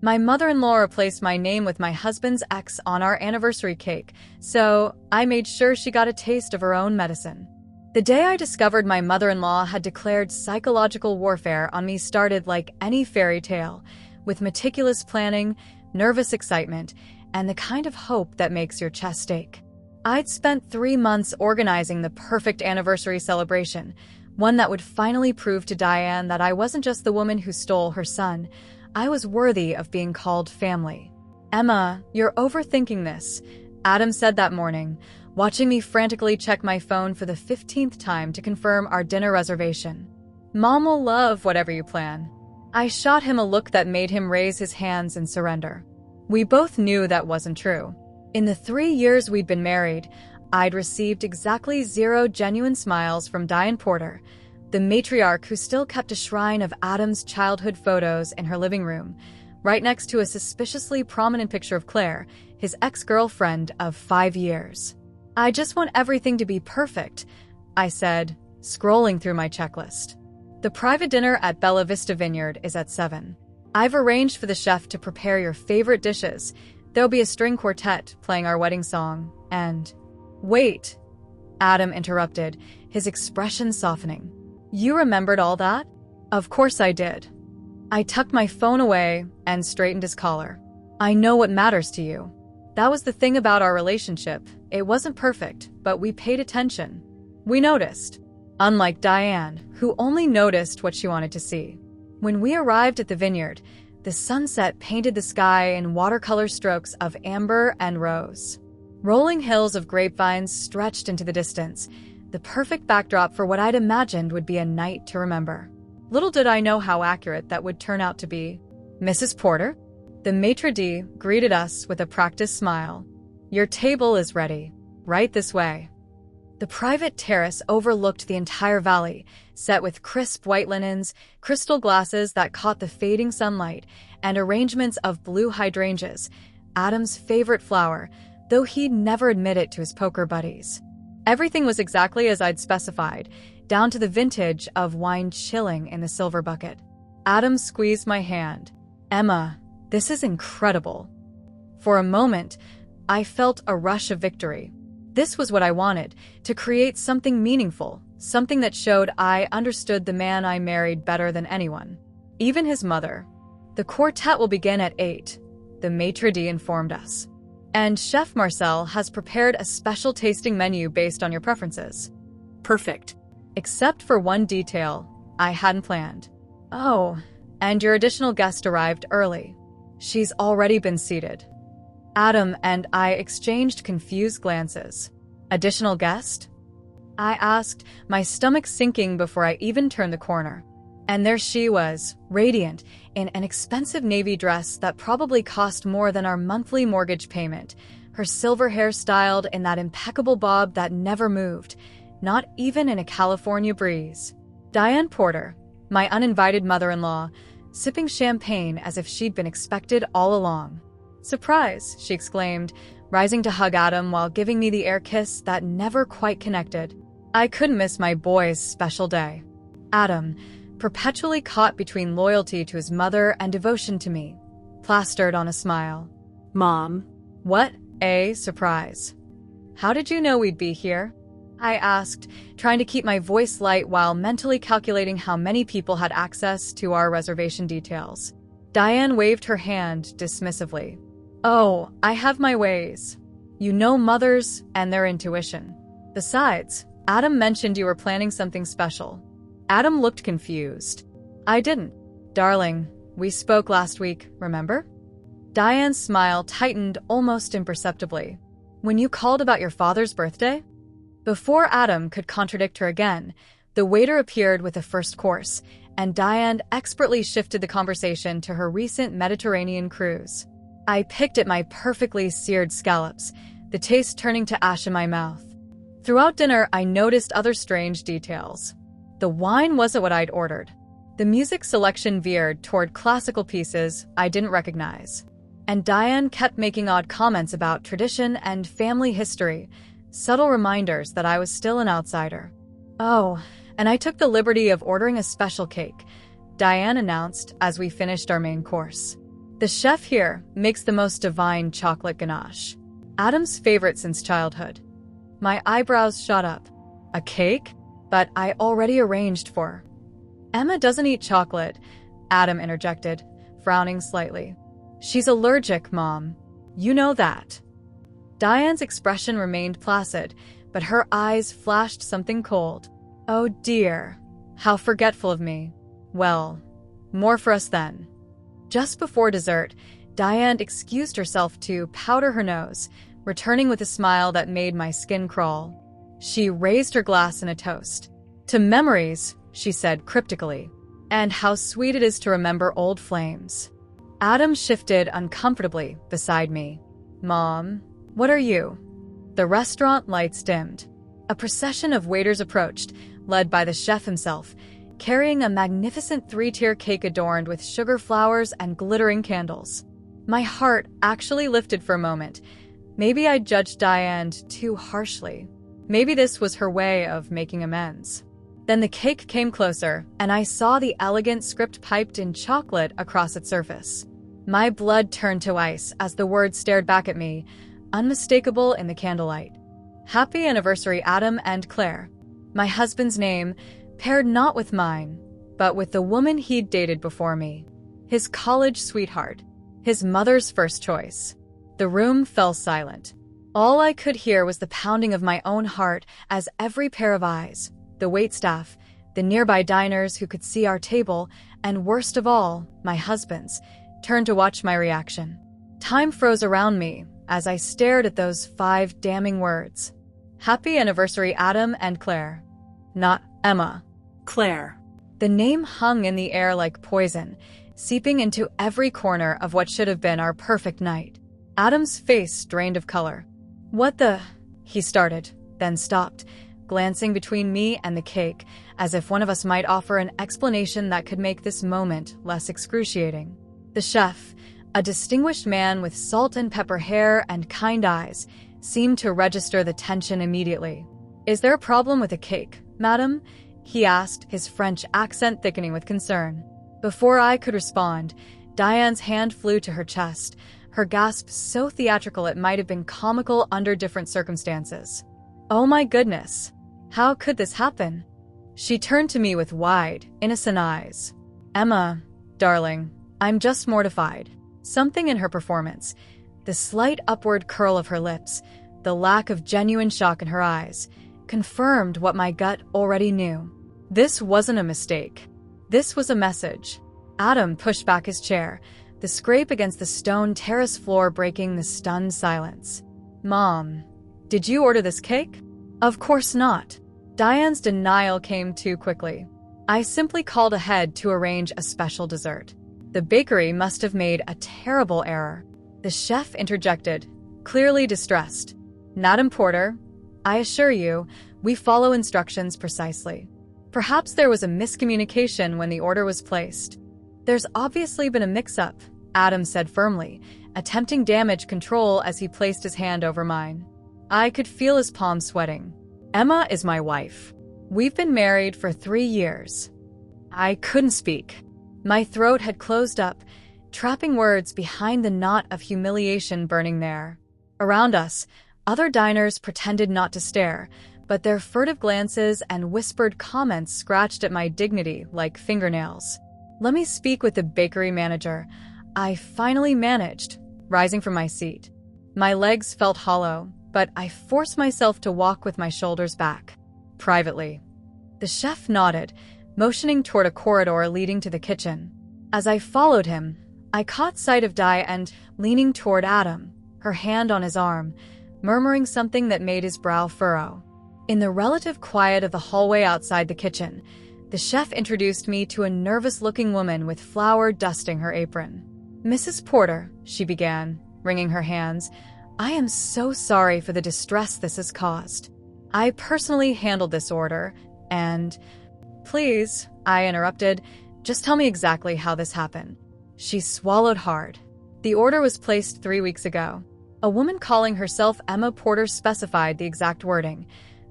My mother-in-law replaced my name with my husband's ex on our anniversary cake, so I made sure she got a taste of her own medicine. The day I discovered my mother-in-law had declared psychological warfare on me started like any fairy tale, with meticulous planning, nervous excitement, and the kind of hope that makes your chest ache. I'd spent 3 months organizing the perfect anniversary celebration, one that would finally prove to Diane that I wasn't just the woman who stole her son. I was worthy of being called family. "Emma, you're overthinking this," Adam said that morning, watching me frantically check my phone for the 15th time to confirm our dinner reservation. "Mom will love whatever you plan." I shot him a look that made him raise his hands in surrender. We both knew that wasn't true. In the 3 years we'd been married, I'd received exactly 0 genuine smiles from Diane Porter, the matriarch who still kept a shrine of Adam's childhood photos in her living room, right next to a suspiciously prominent picture of Claire, his ex-girlfriend of 5 years. "I just want everything to be perfect," I said, scrolling through my checklist. "The private dinner at Bella Vista Vineyard is at 7. I've arranged for the chef to prepare your favorite dishes. There'll be a string quartet playing our wedding song, and—" "Wait," Adam interrupted, his expression softening. "You remembered all that?" "Of course I did." I tucked my phone away and straightened his collar. "I know what matters to you." That was the thing about our relationship. It wasn't perfect, but we paid attention. We noticed. Unlike Diane, who only noticed what she wanted to see. When we arrived at the vineyard, the sunset painted the sky in watercolor strokes of amber and rose. Rolling hills of grapevines stretched into the distance, the perfect backdrop for what I'd imagined would be a night to remember. Little did I know how accurate that would turn out to be. "Mrs. Porter?" The maitre d' greeted us with a practiced smile. "Your table is ready. Right this way." The private terrace overlooked the entire valley, set with crisp white linens, crystal glasses that caught the fading sunlight, and arrangements of blue hydrangeas, Adam's favorite flower, though he'd never admit it to his poker buddies. Everything was exactly as I'd specified, down to the vintage of wine chilling in the silver bucket. Adam squeezed my hand. "Emma, this is incredible." For a moment, I felt a rush of victory. This was what I wanted, to create something meaningful, something that showed I understood the man I married better than anyone, even his mother. "The quartet will begin at 8, the maitre d' informed us. "And Chef Marcel has prepared a special tasting menu based on your preferences." "Perfect. Except for one detail I hadn't planned." "Oh, and your additional guest arrived early." "She's already been seated." Adam and I exchanged confused glances. "Additional guest?" I asked, my stomach sinking before I even turned the corner. And there she was, radiant, in an expensive navy dress that probably cost more than our monthly mortgage payment, her silver hair styled in that impeccable bob that never moved, not even in a California breeze. Diane Porter, my uninvited mother-in-law, sipping champagne as if she'd been expected all along. "Surprise," she exclaimed, rising to hug Adam while giving me the air kiss that never quite connected. I couldn't miss my boy's special day. Adam, perpetually caught between loyalty to his mother and devotion to me, plastered on a smile. "Mom." "What a surprise. How did you know we'd be here?" I asked, trying to keep my voice light while mentally calculating how many people had access to our reservation details. Diane waved her hand dismissively. "Oh, I have my ways. You know mothers and their intuition. Besides, Adam mentioned you were planning something special." Adam looked confused. "I didn't. Darling, we spoke last week, remember?" Diane's smile tightened almost imperceptibly. "When you called about your father's birthday?" Before Adam could contradict her again, the waiter appeared with the first course, and Diane expertly shifted the conversation to her recent Mediterranean cruise. I picked at my perfectly seared scallops, the taste turning to ash in my mouth. Throughout dinner, I noticed other strange details. The wine wasn't what I'd ordered. The music selection veered toward classical pieces I didn't recognize. And Diane kept making odd comments about tradition and family history, subtle reminders that I was still an outsider. "Oh, and I took the liberty of ordering a special cake," Diane announced as we finished our main course. The chef here makes the most divine chocolate ganache. Adam's favorite since childhood. My eyebrows shot up. A cake? But I already arranged for. Emma doesn't eat chocolate, Adam interjected, frowning slightly. She's allergic, Mom. You know that. Diane's expression remained placid, but her eyes flashed something cold. Oh dear, how forgetful of me. Well, more for us then. Just before dessert, Diane excused herself to powder her nose, returning with a smile that made my skin crawl. She raised her glass in a toast. To memories, she said cryptically, and how sweet it is to remember old flames. Adam shifted uncomfortably beside me. Mom, what are you? The restaurant lights dimmed. A procession of waiters approached, led by the chef himself, carrying a magnificent 3-tier cake adorned with sugar flowers and glittering candles. My heart actually lifted for a moment. Maybe I judged Diane too harshly. Maybe this was her way of making amends. Then the cake came closer, and I saw the elegant script piped in chocolate across its surface. My blood turned to ice as the words stared back at me, unmistakable in the candlelight. Happy anniversary, Adam and Claire. My husband's name, paired not with mine, but with the woman he'd dated before me. His college sweetheart. His mother's first choice. The room fell silent. All I could hear was the pounding of my own heart as every pair of eyes, the waitstaff, the nearby diners who could see our table, and worst of all, my husband's, turned to watch my reaction. Time froze around me as I stared at those 5 damning words. Happy anniversary, Adam and Claire. Not Emma. Claire. The name hung in the air like poison, seeping into every corner of what should have been our perfect night. Adam's face drained of color. What the? He started, then stopped, glancing between me and the cake, as if one of us might offer an explanation that could make this moment less excruciating. The chef, a distinguished man with salt and pepper hair and kind eyes, seemed to register the tension immediately. Is there a problem with the cake, madam? He asked, his French accent thickening with concern. Before I could respond, Diane's hand flew to her chest, her gasp so theatrical it might have been comical under different circumstances. Oh my goodness! How could this happen? She turned to me with wide, innocent eyes. Emma, darling, I'm just mortified. Something in her performance, the slight upward curl of her lips, the lack of genuine shock in her eyes, confirmed what my gut already knew. This wasn't a mistake. This was a message. Adam pushed back his chair, the scrape against the stone terrace floor breaking the stunned silence. Mom, did you order this cake? Of course not. Diane's denial came too quickly. I simply called ahead to arrange a special dessert. The bakery must have made a terrible error. The chef interjected, clearly distressed. Madam Porter, I assure you, we follow instructions precisely. Perhaps there was a miscommunication when the order was placed. There's obviously been a mix-up, Adam said firmly, attempting damage control as he placed his hand over mine. I could feel his palm sweating. Emma is my wife. We've been married for 3 years. I couldn't speak. My throat had closed up, trapping words behind the knot of humiliation burning there. Around us, other diners pretended not to stare, but their furtive glances and whispered comments scratched at my dignity like fingernails. Let me speak with the bakery manager. I finally managed, rising from my seat. My legs felt hollow, but I forced myself to walk with my shoulders back. Privately. The chef nodded, motioning toward a corridor leading to the kitchen. As I followed him, I caught sight of Diane leaning toward Adam, her hand on his arm, murmuring something that made his brow furrow. In the relative quiet of the hallway outside the kitchen, the chef introduced me to a nervous-looking woman with flour dusting her apron. Mrs. Porter, she began, wringing her hands, I am so sorry for the distress this has caused. I personally handled this order, and... Please, I interrupted, just tell me exactly how this happened. She swallowed hard. The order was placed 3 weeks ago. A woman calling herself Emma Porter specified the exact wording.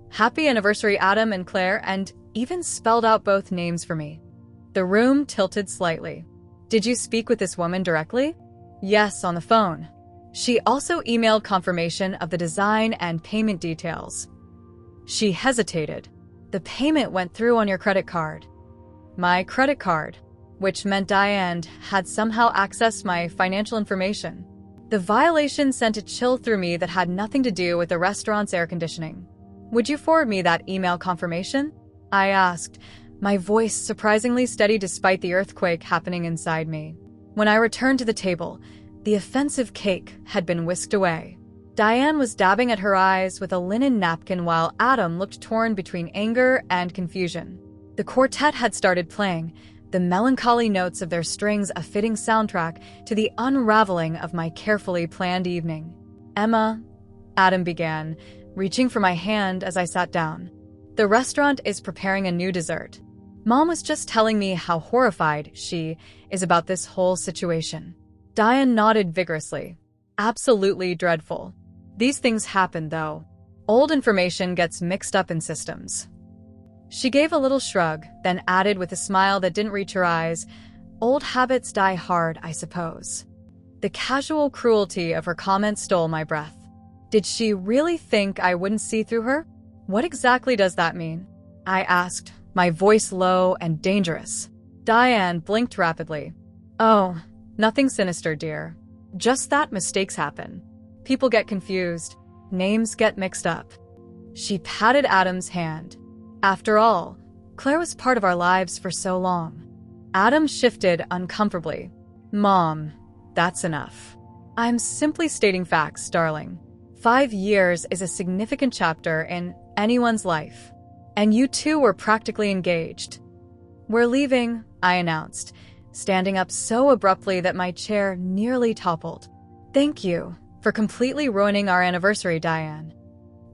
Happy anniversary, Adam and Claire, and even spelled out both names for me. The room tilted slightly. Did you speak with this woman directly? Yes, on the phone. She also emailed confirmation of the design and payment details. She hesitated. The payment went through on your credit card. My credit card, which meant Diane had somehow accessed my financial information. The violation sent a chill through me that had nothing to do with the restaurant's air conditioning. Would you forward me that email confirmation? I asked, my voice surprisingly steady despite the earthquake happening inside me. When I returned to the table, the offensive cake had been whisked away. Diane was dabbing at her eyes with a linen napkin while Adam looked torn between anger and confusion. The quartet had started playing, the melancholy notes of their strings a fitting soundtrack to the unraveling of my carefully planned evening. Emma, Adam began, reaching for my hand as I sat down. The restaurant is preparing a new dessert. Mom was just telling me how horrified she is about this whole situation. Diane nodded vigorously. Absolutely dreadful. These things happen, though. Old information gets mixed up in systems. She gave a little shrug, then added with a smile that didn't reach her eyes, old habits die hard, I suppose. The casual cruelty of her comment stole my breath. Did she really think I wouldn't see through her? What exactly does that mean? I asked, my voice low and dangerous. Diane blinked rapidly. Oh, nothing sinister, dear. Just that mistakes happen. People get confused. Names get mixed up. She patted Adam's hand. After all, Claire was part of our lives for so long. Adam shifted uncomfortably. Mom, that's enough. I'm simply stating facts, darling. 5 years is a significant chapter in anyone's life. And you two were practically engaged. We're leaving, I announced, standing up so abruptly that my chair nearly toppled. Thank you for completely ruining our anniversary, Diane.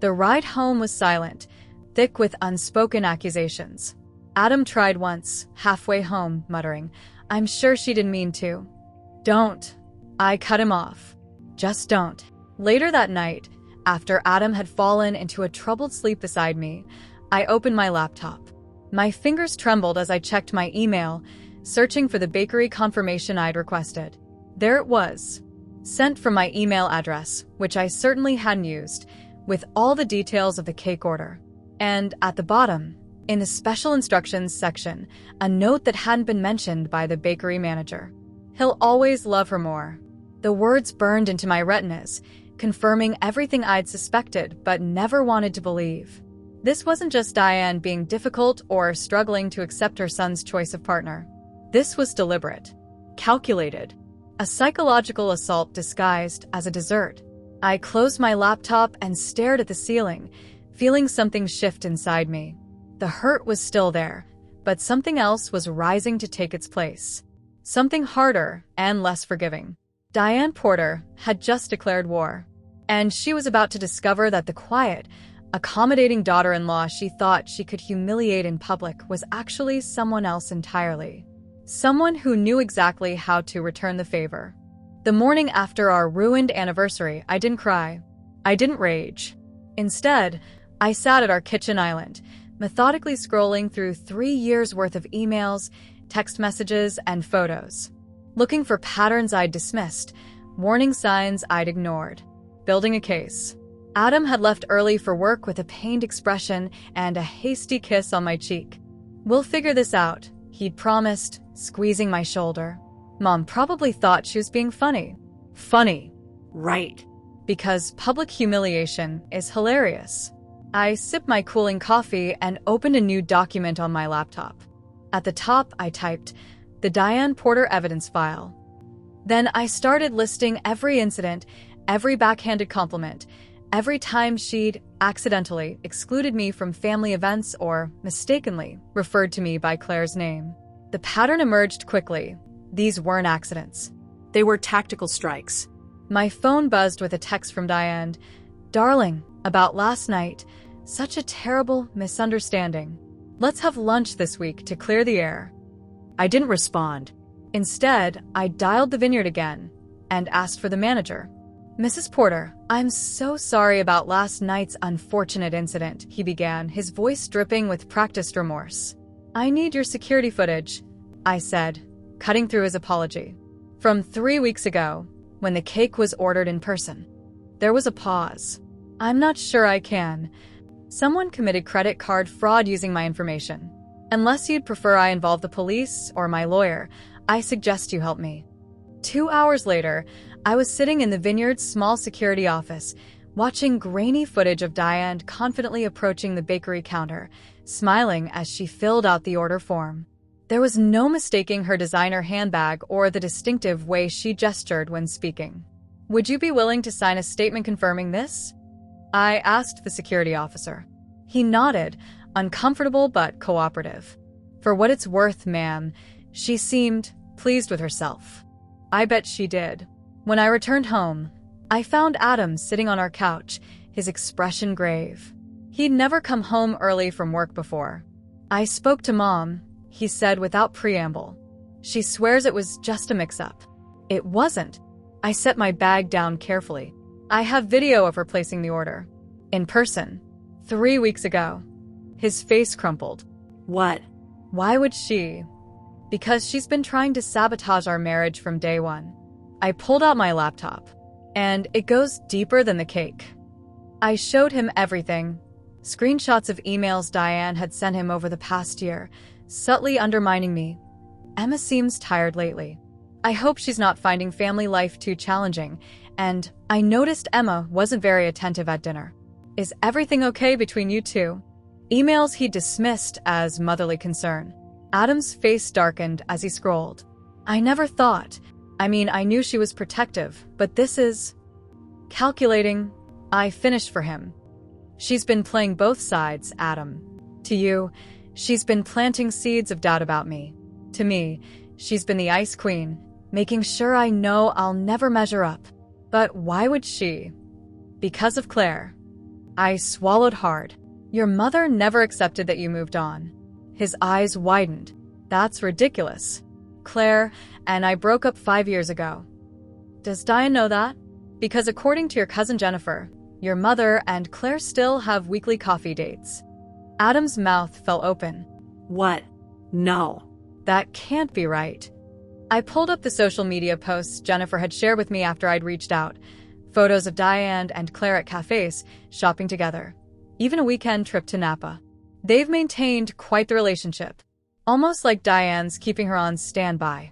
The ride home was silent, thick with unspoken accusations. Adam tried once, halfway home, muttering, I'm sure she didn't mean to. Don't. I cut him off. Just don't. Later that night, after Adam had fallen into a troubled sleep beside me, I opened my laptop. My fingers trembled as I checked my email, searching for the bakery confirmation I'd requested. There it was, sent from my email address, which I certainly hadn't used, with all the details of the cake order. And at the bottom, in the special instructions section, a note that hadn't been mentioned by the bakery manager. He'll always love her more. The words burned into my retinas, confirming everything I'd suspected but never wanted to believe. This wasn't just Diane being difficult or struggling to accept her son's choice of partner. This was deliberate, calculated, a psychological assault disguised as a dessert. I closed my laptop and stared at the ceiling, feeling something shift inside me. The hurt was still there, but something else was rising to take its place. Something harder and less forgiving. Diane Porter had just declared war, and she was about to discover that the quiet, accommodating daughter-in-law she thought she could humiliate in public was actually someone else entirely. Someone who knew exactly how to return the favor. The morning after our ruined anniversary, I didn't cry. I didn't rage. Instead, I sat at our kitchen island, methodically scrolling through 3 years' worth of emails, text messages, and photos. Looking for patterns I'd dismissed, warning signs I'd ignored. Building a case. Adam had left early for work with a pained expression and a hasty kiss on my cheek. We'll figure this out, he'd promised, squeezing my shoulder. Mom probably thought she was being funny. Funny. Right. Because public humiliation is hilarious. I sipped my cooling coffee and opened a new document on my laptop. At the top, I typed, the Diane Porter evidence file. Then I started listing every incident, every backhanded compliment, every time she'd accidentally excluded me from family events or mistakenly referred to me by Claire's name. The pattern emerged quickly. These weren't accidents. They were tactical strikes. My phone buzzed with a text from Diane. Darling, about last night, such a terrible misunderstanding. Let's have lunch this week to clear the air. I didn't respond. Instead, I dialed the vineyard again and asked for the manager. Mrs. Porter, I'm so sorry about last night's unfortunate incident, he began, his voice dripping with practiced remorse. I need your security footage, I said, cutting through his apology. From 3 weeks ago, when the cake was ordered in person. There was a pause. I'm not sure I can. Someone committed credit card fraud using my information. Unless you'd prefer I involve the police or my lawyer, I suggest you help me. 2 hours later, I was sitting in the Vineyard's small security office, watching grainy footage of Diane confidently approaching the bakery counter, smiling as she filled out the order form. There was no mistaking her designer handbag or the distinctive way she gestured when speaking. Would you be willing to sign a statement confirming this? I asked the security officer. He nodded, uncomfortable but cooperative. For what it's worth, ma'am, she seemed pleased with herself. I bet she did. When I returned home, I found Adam sitting on our couch, his expression grave. He'd never come home early from work before. I spoke to Mom, he said without preamble. She swears it was just a mix-up. It wasn't. I set my bag down carefully. I have video of her placing the order. In person. 3 weeks ago. His face crumpled. What? Why would she? Because she's been trying to sabotage our marriage from day one. I pulled out my laptop. And it goes deeper than the cake. I showed him everything. Screenshots of emails Diane had sent him over the past year, subtly undermining me. Emma seems tired lately. I hope she's not finding family life too challenging, and I noticed Emma wasn't very attentive at dinner. Is everything okay between you two? Emails he dismissed as motherly concern. Adam's face darkened as he scrolled. I never thought. I knew she was protective, but this is... calculating. I finished for him. She's been playing both sides, Adam. To you, she's been planting seeds of doubt about me. To me, she's been the ice queen, making sure I know I'll never measure up. But why would she? Because of Claire. I swallowed hard. Your mother never accepted that you moved on. His eyes widened. That's ridiculous. Claire and I broke up 5 years ago. Does Diane know that? Because according to your cousin Jennifer, your mother and Claire still have weekly coffee dates. Adam's mouth fell open. What? No. That can't be right. I pulled up the social media posts Jennifer had shared with me after I'd reached out. Photos of Diane and Claire at cafes, shopping together. Even a weekend trip to Napa. They've maintained quite the relationship. Almost like Diane's keeping her on standby.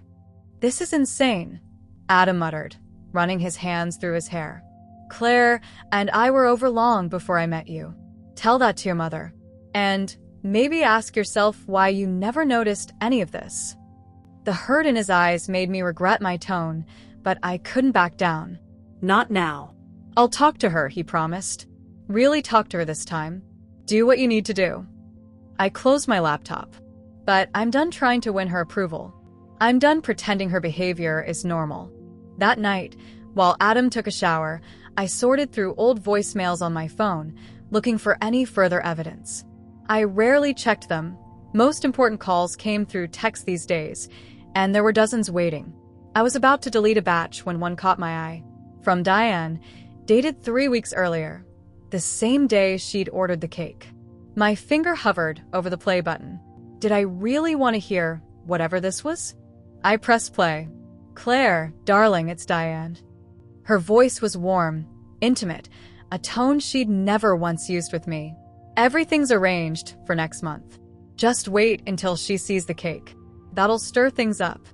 This is insane, Adam muttered, running his hands through his hair. Claire and I were over long before I met you. Tell that to your mother. And maybe ask yourself why you never noticed any of this. The hurt in his eyes made me regret my tone, but I couldn't back down. Not now. I'll talk to her, he promised. Really talk to her this time. Do what you need to do. I closed my laptop. But I'm done trying to win her approval. I'm done pretending her behavior is normal. That night, while Adam took a shower, I sorted through old voicemails on my phone, looking for any further evidence. I rarely checked them. Most important calls came through text these days, and there were dozens waiting. I was about to delete a batch when one caught my eye. From Diane, dated 3 weeks earlier, the same day she'd ordered the cake. My finger hovered over the play button. Did I really want to hear whatever this was? I pressed play. Claire, darling, it's Diane. Her voice was warm, intimate, a tone she'd never once used with me. Everything's arranged for next month. Just wait until she sees the cake. That'll stir things up.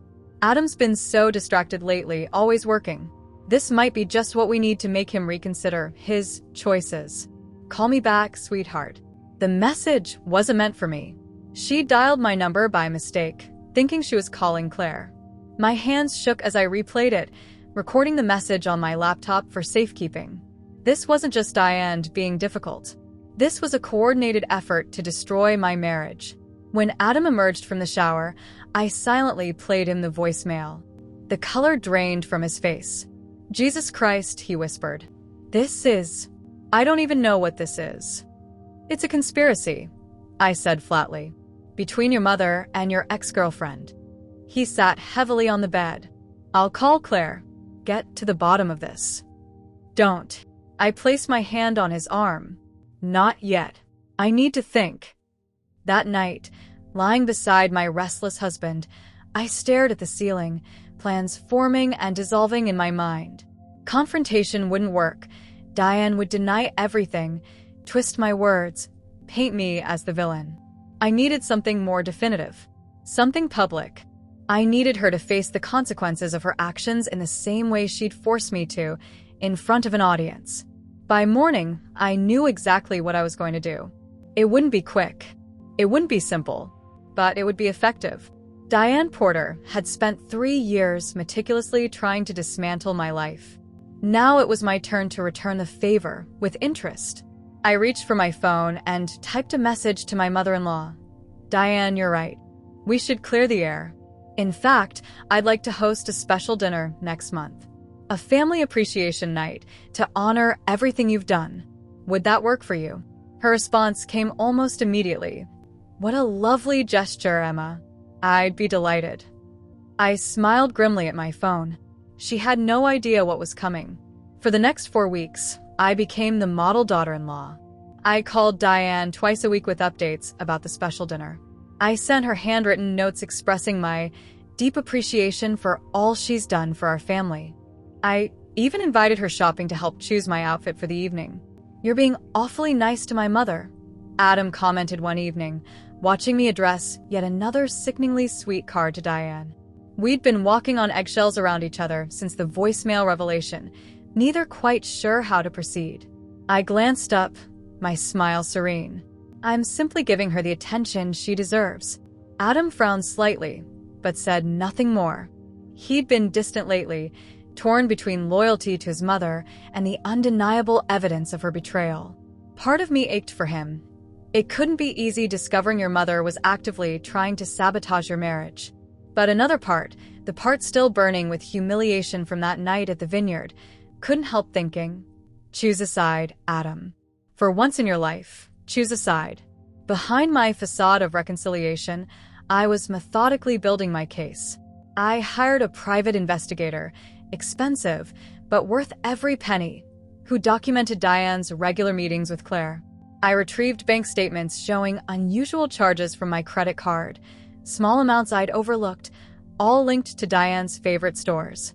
Adam's been so distracted lately, always working. This might be just what we need to make him reconsider his choices. Call me back, sweetheart. The message wasn't meant for me. She dialed my number by mistake, thinking she was calling Claire. My hands shook as I replayed it, recording the message on my laptop for safekeeping. This wasn't just Diane being difficult. This was a coordinated effort to destroy my marriage. When Adam emerged from the shower, I silently played him the voicemail. The color drained from his face. Jesus Christ, he whispered. I don't even know what this is. It's a conspiracy, I said flatly. Between your mother and your ex-girlfriend. He sat heavily on the bed. I'll call Claire. Get to the bottom of this. Don't. I placed my hand on his arm. Not yet. I need to think. That night, lying beside my restless husband, I stared at the ceiling, plans forming and dissolving in my mind. Confrontation wouldn't work. Diane would deny everything, twist my words, paint me as the villain. I needed something more definitive, something public. I needed her to face the consequences of her actions in the same way she'd forced me to, in front of an audience. By morning, I knew exactly what I was going to do. It wouldn't be quick. It wouldn't be simple, but it would be effective. Diane Porter had spent 3 years meticulously trying to dismantle my life. Now it was my turn to return the favor with interest. I reached for my phone and typed a message to my mother-in-law. Diane, you're right. We should clear the air. In fact, I'd like to host a special dinner next month. A family appreciation night to honor everything you've done. Would that work for you? Her response came almost immediately. What a lovely gesture, Emma. I'd be delighted. I smiled grimly at my phone. She had no idea what was coming. For the next 4 weeks, I became the model daughter-in-law. I called Diane twice a week with updates about the special dinner. I sent her handwritten notes expressing my deep appreciation for all she's done for our family. I even invited her shopping to help choose my outfit for the evening. You're being awfully nice to my mother, Adam commented one evening, watching me address yet another sickeningly sweet card to Diane. We'd been walking on eggshells around each other since the voicemail revelation, neither quite sure how to proceed. I glanced up, my smile serene. I'm simply giving her the attention she deserves. Adam frowned slightly, but said nothing more. He'd been distant lately, torn between loyalty to his mother and the undeniable evidence of her betrayal. Part of me ached for him. It couldn't be easy discovering your mother was actively trying to sabotage your marriage. But another part, the part still burning with humiliation from that night at the vineyard, couldn't help thinking, choose a side, Adam. For once in your life, choose a side. Behind my facade of reconciliation, I was methodically building my case. I hired a private investigator, expensive, but worth every penny, who documented Diane's regular meetings with Claire. I retrieved bank statements showing unusual charges from my credit card, small amounts I'd overlooked, all linked to Diane's favorite stores.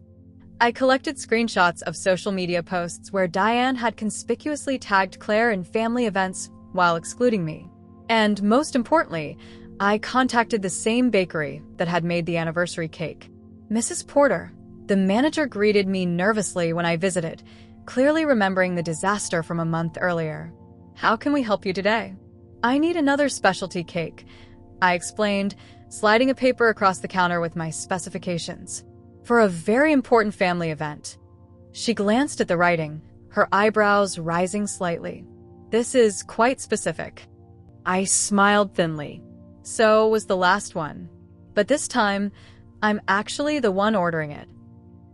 I collected screenshots of social media posts where Diane had conspicuously tagged Claire in family events while excluding me. And most importantly, I contacted the same bakery that had made the anniversary cake. Mrs. Porter, the manager, greeted me nervously when I visited, clearly remembering the disaster from a month earlier. How can we help you today? I need another specialty cake, I explained, sliding a paper across the counter with my specifications. For a very important family event. She glanced at the writing, her eyebrows rising slightly. This is quite specific. I smiled thinly. So was the last one. But this time, I'm actually the one ordering it.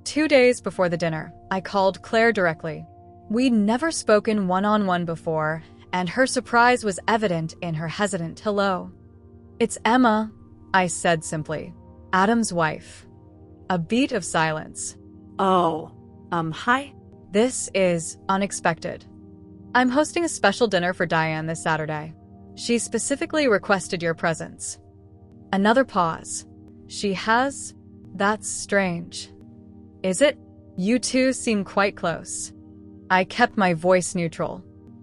2 days before the dinner, I called Claire directly. We'd never spoken one-on-one before, and her surprise was evident in her hesitant hello. It's Emma, I said simply. Adam's wife. A beat of silence. Oh, hi? This is unexpected. I'm hosting a special dinner for Diane this Saturday. She specifically requested your presence. Another pause. She has? That's strange. Is it? You two seem quite close. I kept my voice neutral.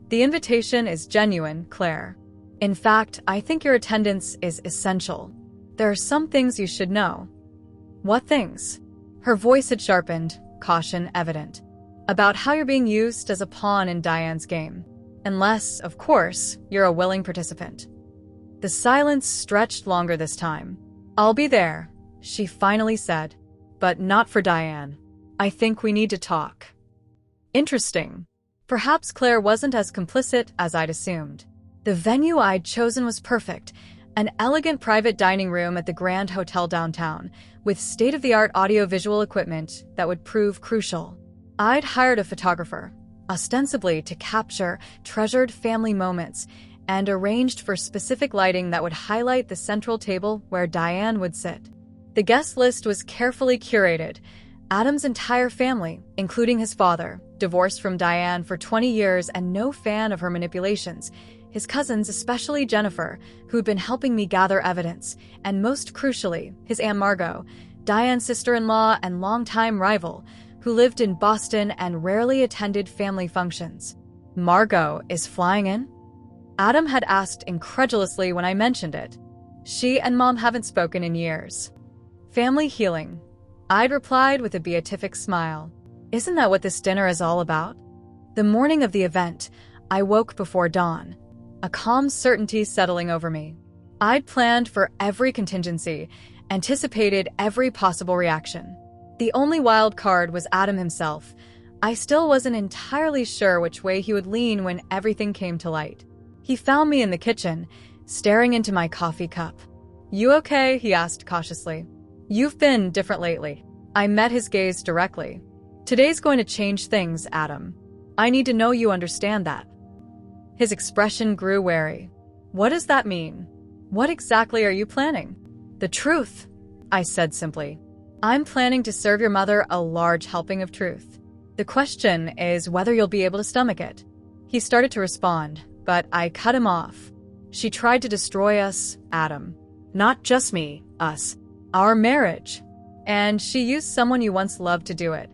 The invitation is genuine, Claire. In fact, I think your attendance is essential. There are some things you should know. What things? Her voice had sharpened, caution evident. About how you're being used as a pawn in Diane's game. Unless, of course, you're a willing participant. The silence stretched longer this time. I'll be there, she finally said. But not for Diane. I think we need to talk. Interesting. Perhaps Claire wasn't as complicit as I'd assumed. The venue I'd chosen was perfect. An elegant private dining room at the Grand Hotel downtown, with state-of-the-art audio-visual equipment that would prove crucial. I'd hired a photographer, ostensibly to capture treasured family moments, and arranged for specific lighting that would highlight the central table where Diane would sit. The guest list was carefully curated. Adam's entire family, including his father, divorced from Diane for 20 years and no fan of her manipulations, his cousins, especially Jennifer, who'd been helping me gather evidence, and most crucially, his Aunt Margot, Diane's sister-in-law and longtime rival, who lived in Boston and rarely attended family functions. Margot is flying in? Adam had asked incredulously when I mentioned it. She and Mom haven't spoken in years. Family healing, I'd replied with a beatific smile. Isn't that what this dinner is all about? The morning of the event, I woke before dawn, a calm certainty settling over me. I'd planned for every contingency, anticipated every possible reaction. The only wild card was Adam himself. I still wasn't entirely sure which way he would lean when everything came to light. He found me in the kitchen, staring into my coffee cup. "You okay?" he asked cautiously. "You've been different lately." I met his gaze directly. "Today's going to change things, Adam. I need to know you understand that." His expression grew wary. "What does that mean? What exactly are you planning?" "The truth," I said simply. "I'm planning to serve your mother a large helping of truth. The question is whether you'll be able to stomach it." He started to respond, but I cut him off. "She tried to destroy us, Adam. Not just me, us. Our marriage. And she used someone you once loved to do it."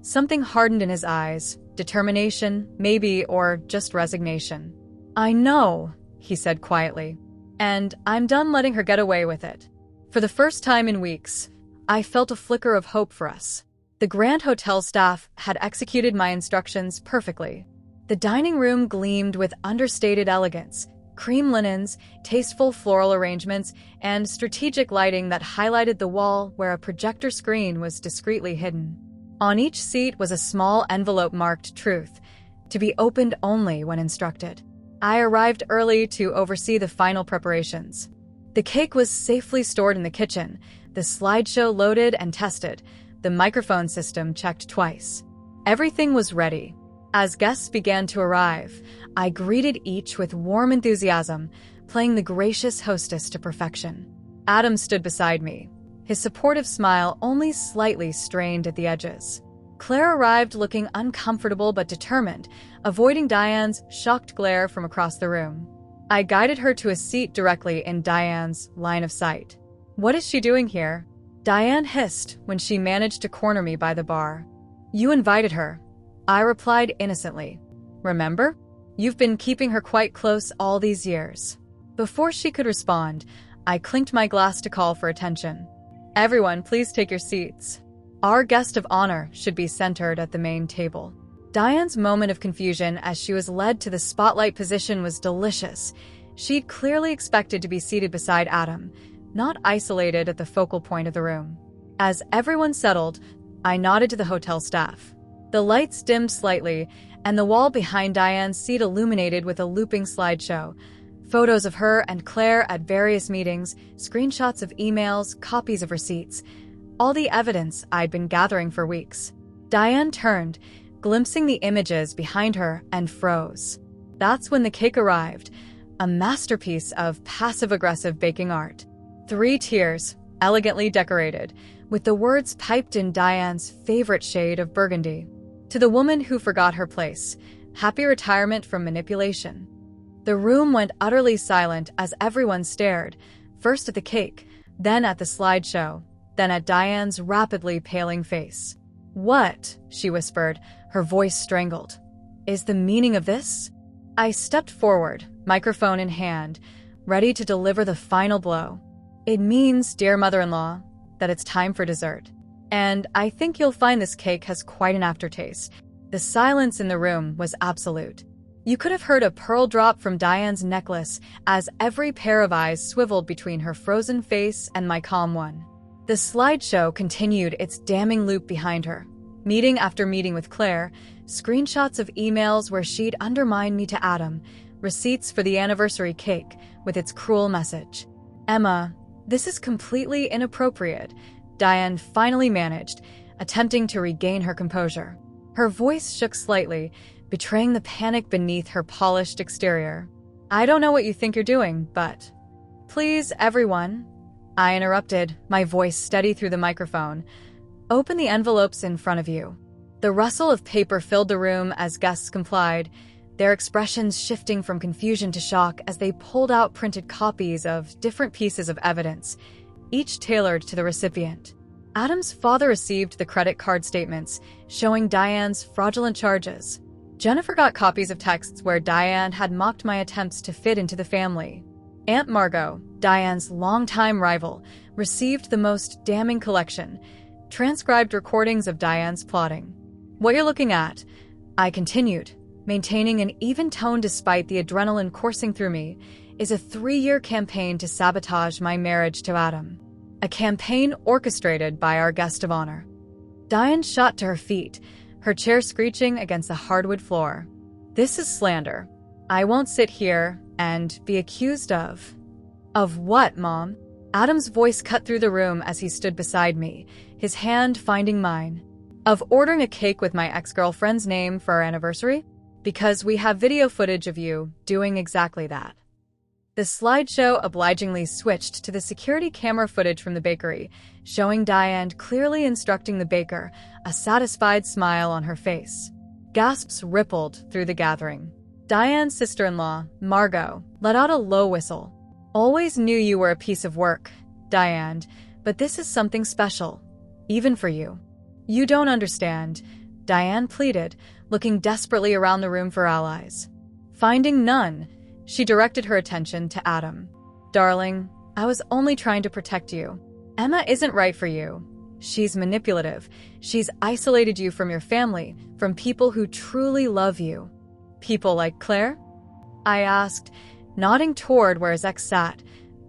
Something hardened in his eyes, determination, maybe, or just resignation. "I know," he said quietly. "And I'm done letting her get away with it." For the first time in weeks, I felt a flicker of hope for us. The Grand Hotel staff had executed my instructions perfectly. The dining room gleamed with understated elegance, cream linens, tasteful floral arrangements, and strategic lighting that highlighted the wall where a projector screen was discreetly hidden. On each seat was a small envelope marked "Truth," to be opened only when instructed. I arrived early to oversee the final preparations. The cake was safely stored in the kitchen, the slideshow loaded and tested, the microphone system checked twice. Everything was ready. As guests began to arrive, I greeted each with warm enthusiasm, playing the gracious hostess to perfection. Adam stood beside me, his supportive smile only slightly strained at the edges. Claire arrived looking uncomfortable but determined, avoiding Diane's shocked glare from across the room. I guided her to a seat directly in Diane's line of sight. "What is she doing here?" Diane hissed when she managed to corner me by the bar. "You invited her," I replied innocently. "Remember? You've been keeping her quite close all these years." Before she could respond, I clinked my glass to call for attention. "Everyone, please take your seats. Our guest of honor should be centered at the main table." Diane's moment of confusion as she was led to the spotlight position was delicious. She'd clearly expected to be seated beside Adam, not isolated at the focal point of the room. As everyone settled, I nodded to the hotel staff. The lights dimmed slightly, and the wall behind Diane's seat illuminated with a looping slideshow. Photos of her and Claire at various meetings, screenshots of emails, copies of receipts. All the evidence I'd been gathering for weeks. Diane turned, glimpsing the images behind her, and froze. That's when the cake arrived, a masterpiece of passive-aggressive baking art. 3 tiers, elegantly decorated, with the words piped in Diane's favorite shade of burgundy. "To the woman who forgot her place, happy retirement from manipulation." The room went utterly silent as everyone stared, first at the cake, then at the slideshow, then at Diane's rapidly paling face. "What?" she whispered, her voice strangled. "Is the meaning of this?" I stepped forward, microphone in hand, ready to deliver the final blow. "It means, dear mother-in-law, that it's time for dessert. And I think you'll find this cake has quite an aftertaste." The silence in the room was absolute. You could have heard a pearl drop from Diane's necklace as every pair of eyes swiveled between her frozen face and my calm one. The slideshow continued its damning loop behind her. Meeting after meeting with Claire, screenshots of emails where she'd undermined me to Adam, receipts for the anniversary cake with its cruel message. "Emma, this is completely inappropriate," Diane finally managed, attempting to regain her composure. Her voice shook slightly, betraying the panic beneath her polished exterior. "I don't know what you think you're doing, but..." "Please, everyone," I interrupted, my voice steady through the microphone. "Open the envelopes in front of you." The rustle of paper filled the room as guests complied, their expressions shifting from confusion to shock as they pulled out printed copies of different pieces of evidence, each tailored to the recipient. Adam's father received the credit card statements showing Diane's fraudulent charges. Jennifer got copies of texts where Diane had mocked my attempts to fit into the family. Aunt Margot, Diane's longtime rival, received the most damning collection, transcribed recordings of Diane's plotting. What you're looking at, I continued, maintaining an even tone despite the adrenaline coursing through me, is a 3-year campaign to sabotage my marriage to Adam. A campaign orchestrated by our guest of honor. Diane shot to her feet, her chair screeching against the hardwood floor. This is slander. I won't sit here and be accused of... Of what, Mom? Adam's voice cut through the room as he stood beside me, his hand finding mine. Of ordering a cake with my ex-girlfriend's name for our anniversary? Because we have video footage of you doing exactly that. The slideshow obligingly switched to the security camera footage from the bakery, showing Diane clearly instructing the baker, a satisfied smile on her face. Gasps rippled through the gathering. Diane's sister-in-law, Margot, let out a low whistle. Always knew you were a piece of work, Diane, but this is something special, even for you. You don't understand, Diane pleaded, looking desperately around the room for allies. Finding none, she directed her attention to Adam. Darling, I was only trying to protect you. Emma isn't right for you. She's manipulative. She's isolated you from your family, from people who truly love you. People like Claire? I asked, nodding toward where his ex sat,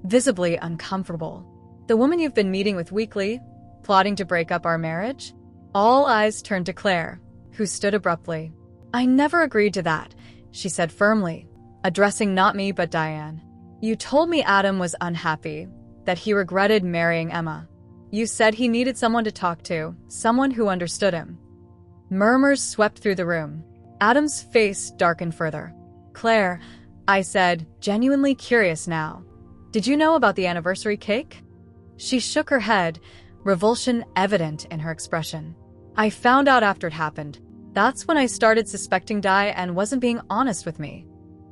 visibly uncomfortable. The woman you've been meeting with weekly, plotting to break up our marriage? All eyes turned to Claire, who stood abruptly. I never agreed to that, she said firmly, addressing not me but Diane. You told me Adam was unhappy, that he regretted marrying Emma. You said he needed someone to talk to, someone who understood him. Murmurs swept through the room. Adam's face darkened further. Claire, I said, genuinely curious now. Did you know about the anniversary cake? She shook her head, revulsion evident in her expression. I found out after it happened. That's when I started suspecting Diane wasn't being honest with me.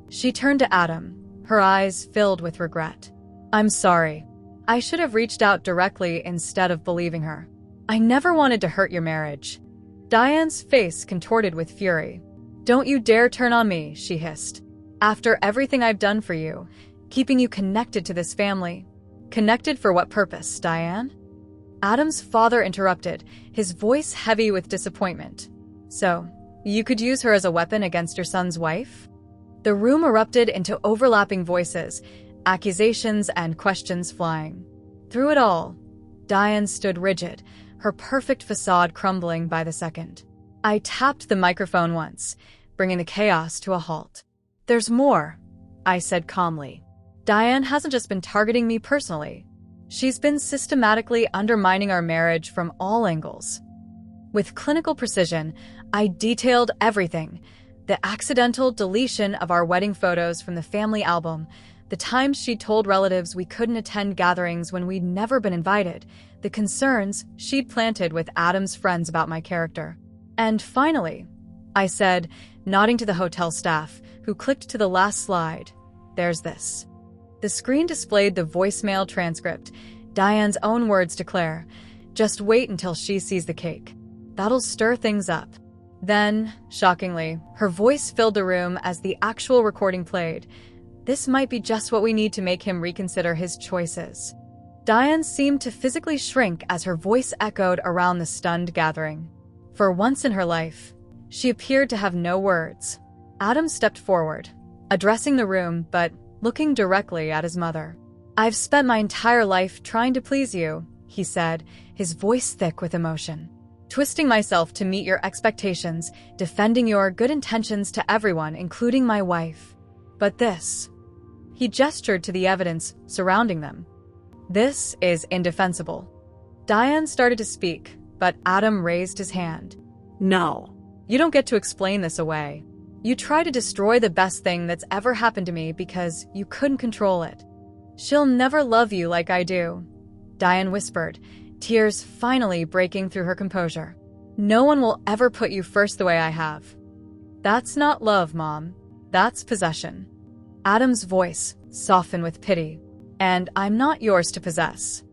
She turned to Adam, her eyes filled with regret. I'm sorry. I should have reached out directly instead of believing her. I never wanted to hurt your marriage. Diane's face contorted with fury. Don't you dare turn on me, she hissed. After everything I've done for you, keeping you connected to this family. Connected for what purpose, Diane? Adam's father interrupted, his voice heavy with disappointment. So, you could use her as a weapon against your son's wife? The room erupted into overlapping voices, accusations and questions flying. Through it all, Diane stood rigid, her perfect facade crumbling by the second. I tapped the microphone once, bringing the chaos to a halt. There's more, I said calmly. Diane hasn't just been targeting me personally. She's been systematically undermining our marriage from all angles. With clinical precision, I detailed everything. The accidental deletion of our wedding photos from the family album, the times she told relatives we couldn't attend gatherings when we'd never been invited, the concerns she'd planted with Adam's friends about my character. And finally, I said, nodding to the hotel staff, who clicked to the last slide, there's this. The screen displayed the voicemail transcript, Diane's own words to Claire. Just wait until she sees the cake. That'll stir things up. Then, shockingly, her voice filled the room as the actual recording played. This might be just what we need to make him reconsider his choices. Diane seemed to physically shrink as her voice echoed around the stunned gathering. For once in her life, she appeared to have no words. Adam stepped forward, addressing the room but looking directly at his mother. I've spent my entire life trying to please you, he said, his voice thick with emotion. Twisting myself to meet your expectations, defending your good intentions to everyone, including my wife. But this... He gestured to the evidence surrounding them. This is indefensible. Diane started to speak, but Adam raised his hand. No. You don't get to explain this away. You try to destroy the best thing that's ever happened to me because you couldn't control it. She'll never love you like I do, Diane whispered, tears finally breaking through her composure. No one will ever put you first the way I have. That's not love, Mom. That's possession. Adam's voice softened with pity. And I'm not yours to possess.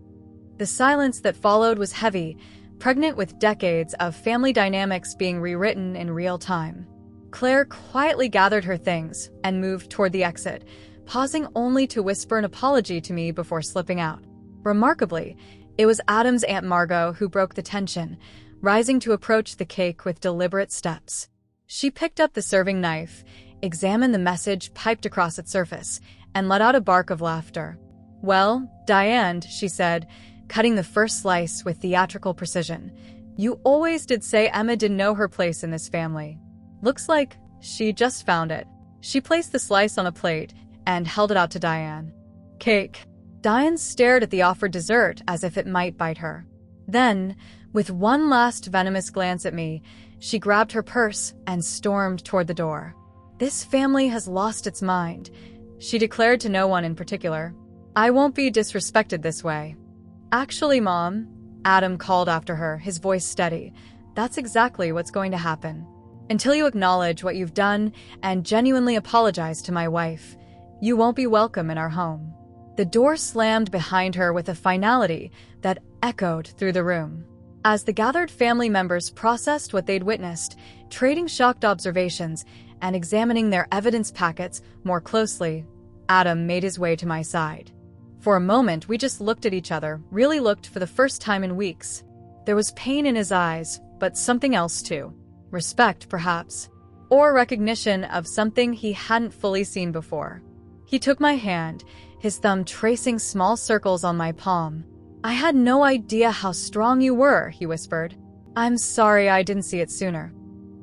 The silence that followed was heavy, pregnant with decades of family dynamics being rewritten in real time. Claire quietly gathered her things and moved toward the exit, pausing only to whisper an apology to me before slipping out. Remarkably, it was Adam's Aunt Margot who broke the tension, rising to approach the cake with deliberate steps. She picked up the serving knife, examined the message piped across its surface, and let out a bark of laughter. "Well, Diane," she said, cutting the first slice with theatrical precision, "you always did say Emma didn't know her place in this family. Looks like she just found it." She placed the slice on a plate and held it out to Diane. "Cake." Diane stared at the offered dessert as if it might bite her. Then, with one last venomous glance at me, she grabbed her purse and stormed toward the door. "This family has lost its mind," she declared to no one in particular. "I won't be disrespected this way." "Actually, Mom," Adam called after her, his voice steady, "that's exactly what's going to happen. Until you acknowledge what you've done and genuinely apologize to my wife, you won't be welcome in our home." The door slammed behind her with a finality that echoed through the room. As the gathered family members processed what they'd witnessed, trading shocked observations and examining their evidence packets more closely, Adam made his way to my side. For a moment, we just looked at each other, really looked for the first time in weeks. There was pain in his eyes, but something else too. Respect, perhaps. Or recognition of something he hadn't fully seen before. He took my hand, his thumb tracing small circles on my palm. "I had no idea how strong you were," he whispered. "I'm sorry I didn't see it sooner."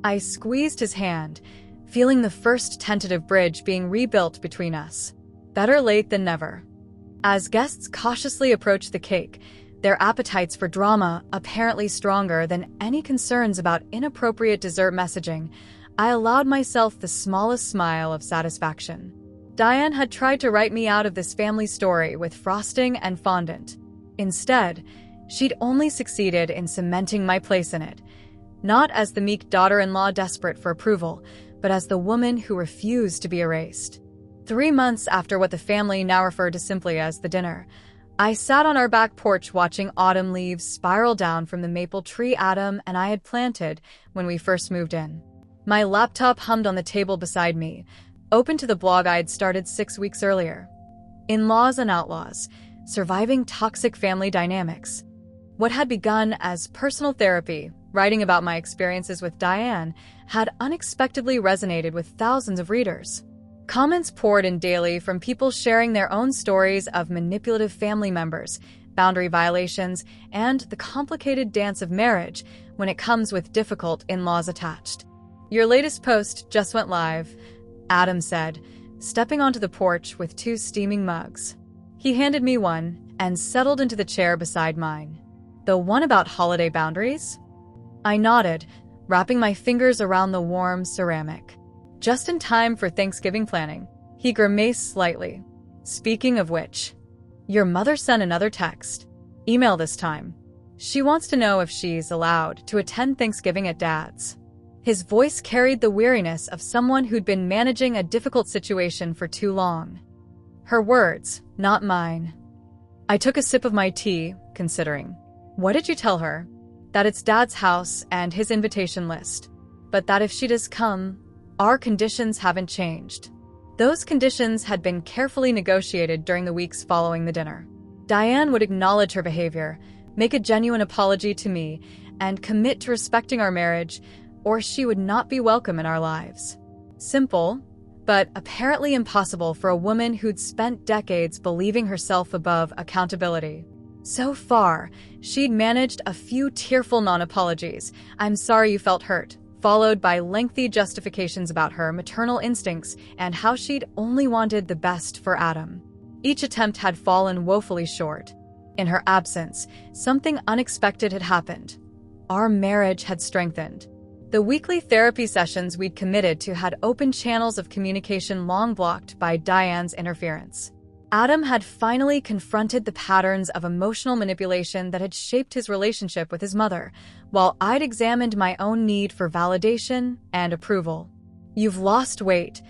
I squeezed his hand, feeling the first tentative bridge being rebuilt between us. Better late than never. As guests cautiously approached the cake, their appetites for drama apparently stronger than any concerns about inappropriate dessert messaging, I allowed myself the smallest smile of satisfaction. Diane had tried to write me out of this family story with frosting and fondant. Instead, she'd only succeeded in cementing my place in it, not as the meek daughter-in-law desperate for approval, but as the woman who refused to be erased. 3 months after what the family now referred to simply as the dinner, I sat on our back porch watching autumn leaves spiral down from the maple tree Adam and I had planted when we first moved in. My laptop hummed on the table beside me, open to the blog I'd started 6 weeks earlier. In-laws and outlaws, surviving toxic family dynamics. What had begun as personal therapy, writing about my experiences with Diane, had unexpectedly resonated with thousands of readers. Comments poured in daily from people sharing their own stories of manipulative family members, boundary violations, and the complicated dance of marriage when it comes with difficult in-laws attached. "Your latest post just went live," Adam said, stepping onto the porch with 2 steaming mugs. He handed me one and settled into the chair beside mine. "The one about holiday boundaries?" I nodded, wrapping my fingers around the warm ceramic. "Just in time for Thanksgiving planning." He grimaced slightly. "Speaking of which, your mother sent another text. Email this time. She wants to know if she's allowed to attend Thanksgiving at Dad's." His voice carried the weariness of someone who'd been managing a difficult situation for too long. Her words, not mine. I took a sip of my tea, considering. "What did you tell her?" "That it's Dad's house and his invitation list. But that if she does come, our conditions haven't changed." Those conditions had been carefully negotiated during the weeks following the dinner. Diane would acknowledge her behavior, make a genuine apology to me, and commit to respecting our marriage, or she would not be welcome in our lives. Simple, but apparently impossible for a woman who'd spent decades believing herself above accountability. So far, she'd managed a few tearful non-apologies. "I'm sorry you felt hurt," followed by lengthy justifications about her maternal instincts and how she'd only wanted the best for Adam. Each attempt had fallen woefully short. In her absence, something unexpected had happened. Our marriage had strengthened. The weekly therapy sessions we'd committed to had opened channels of communication long blocked by Diane's interference. Adam had finally confronted the patterns of emotional manipulation that had shaped his relationship with his mother, while I'd examined my own need for validation and approval. "You've lost weight,"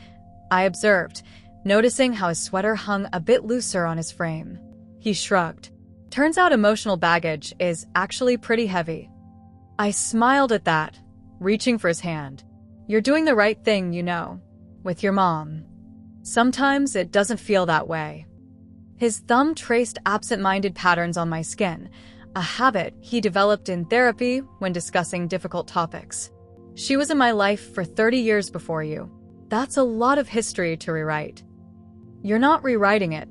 I observed, noticing how his sweater hung a bit looser on his frame. He shrugged. Turns out emotional baggage is actually pretty heavy. I smiled at that, reaching for his hand. You're doing the right thing, with your mom. Sometimes it doesn't feel that way. His thumb traced absent-minded patterns on my skin, a habit he developed in therapy when discussing difficult topics. She was in my life for 30 years before you. That's a lot of history to rewrite. You're not rewriting it,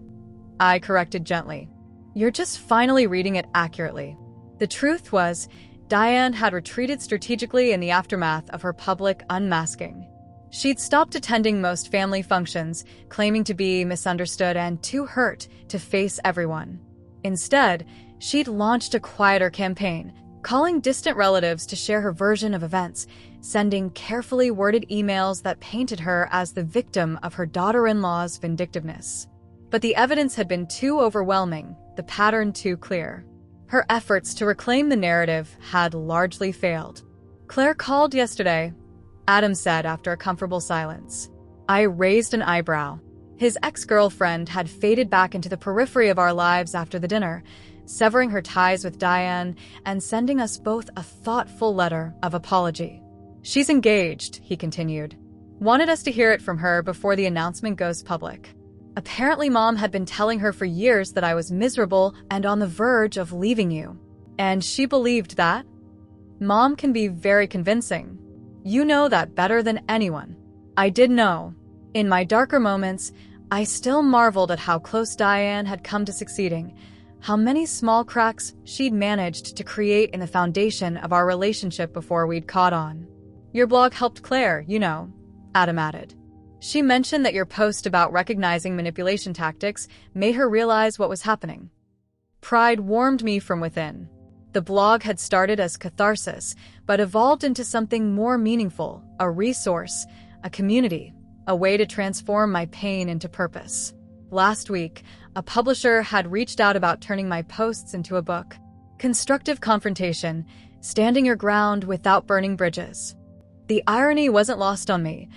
I corrected gently. You're just finally reading it accurately. The truth was, Diane had retreated strategically in the aftermath of her public unmasking. She'd stopped attending most family functions, claiming to be misunderstood and too hurt to face everyone. Instead, she'd launched a quieter campaign, calling distant relatives to share her version of events, sending carefully worded emails that painted her as the victim of her daughter-in-law's vindictiveness. But the evidence had been too overwhelming, the pattern too clear. Her efforts to reclaim the narrative had largely failed. Claire called yesterday, Adam said after a comfortable silence. I raised an eyebrow. His ex-girlfriend had faded back into the periphery of our lives after the dinner, severing her ties with Diane and sending us both a thoughtful letter of apology. She's engaged, he continued. Wanted us to hear it from her before the announcement goes public. Apparently, Mom had been telling her for years that I was miserable and on the verge of leaving you. And she believed that? Mom can be very convincing. You know that better than anyone. I did know. In my darker moments, I still marveled at how close Diane had come to succeeding, how many small cracks she'd managed to create in the foundation of our relationship before we'd caught on. Your blog helped Claire, Adam added. She mentioned that your post about recognizing manipulation tactics made her realize what was happening. Pride warmed me from within. The blog had started as catharsis, but evolved into something more meaningful, a resource, a community, a way to transform my pain into purpose. Last week, a publisher had reached out about turning my posts into a book. Constructive Confrontation, Standing Your Ground Without Burning Bridges. The irony wasn't lost on me.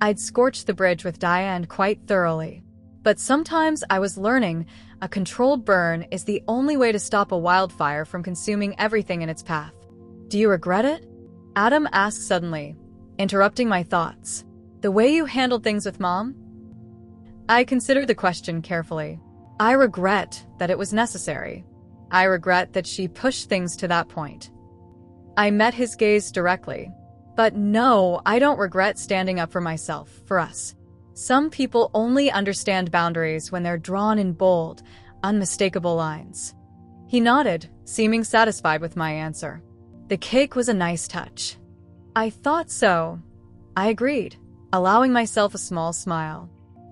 I'd scorched the bridge with Diane quite thoroughly. But sometimes I was learning a controlled burn is the only way to stop a wildfire from consuming everything in its path. Do you regret it? Adam asked suddenly, interrupting my thoughts. The way you handled things with Mom? I considered the question carefully. I regret that it was necessary. I regret that she pushed things to that point. I met his gaze directly. But no, I don't regret standing up for myself, for us. Some people only understand boundaries when they're drawn in bold, unmistakable lines. He nodded, seeming satisfied with my answer. The cake was a nice touch. I thought so. I agreed, allowing myself a small smile.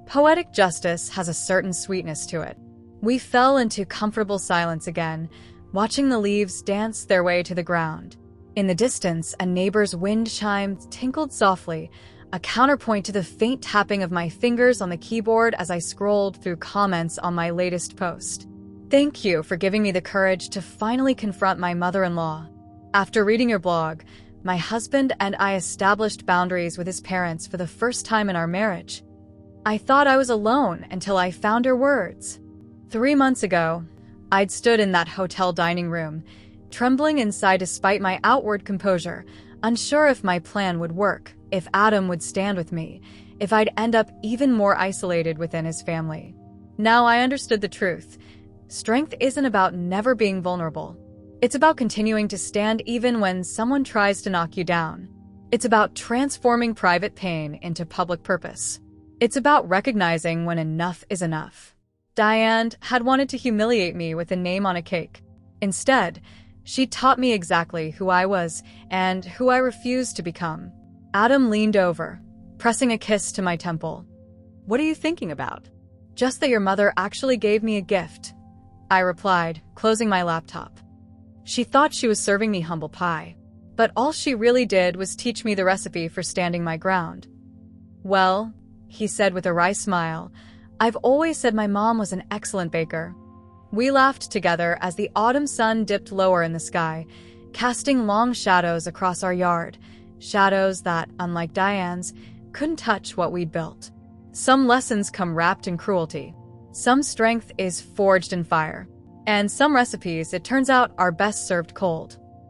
Poetic justice has a certain sweetness to it. We fell into comfortable silence again, watching the leaves dance their way to the ground. In the distance, a neighbor's wind chime tinkled softly, a counterpoint to the faint tapping of my fingers on the keyboard as I scrolled through comments on my latest post. Thank you for giving me the courage to finally confront my mother-in-law. After reading your blog, my husband and I established boundaries with his parents for the first time in our marriage. I thought I was alone until I found her words. 3 months ago, I'd stood in that hotel dining room, trembling inside despite my outward composure, unsure if my plan would work, if Adam would stand with me, if I'd end up even more isolated within his family. Now I understood the truth. Strength isn't about never being vulnerable. It's about continuing to stand even when someone tries to knock you down. It's about transforming private pain into public purpose. It's about recognizing when enough is enough. Diane had wanted to humiliate me with a name on a cake. Instead, she taught me exactly who I was and who I refused to become. Adam leaned over, pressing a kiss to my temple. What are you thinking about? Just that your mother actually gave me a gift, I replied, closing my laptop. She thought she was serving me humble pie, but all she really did was teach me the recipe for standing my ground. Well, he said with a wry smile, I've always said my mom was an excellent baker. We laughed together as the autumn sun dipped lower in the sky, casting long shadows across our yard, shadows that, unlike Diane's, couldn't touch what we'd built. Some lessons come wrapped in cruelty. Some strength is forged in fire. And some recipes, it turns out, are best served cold.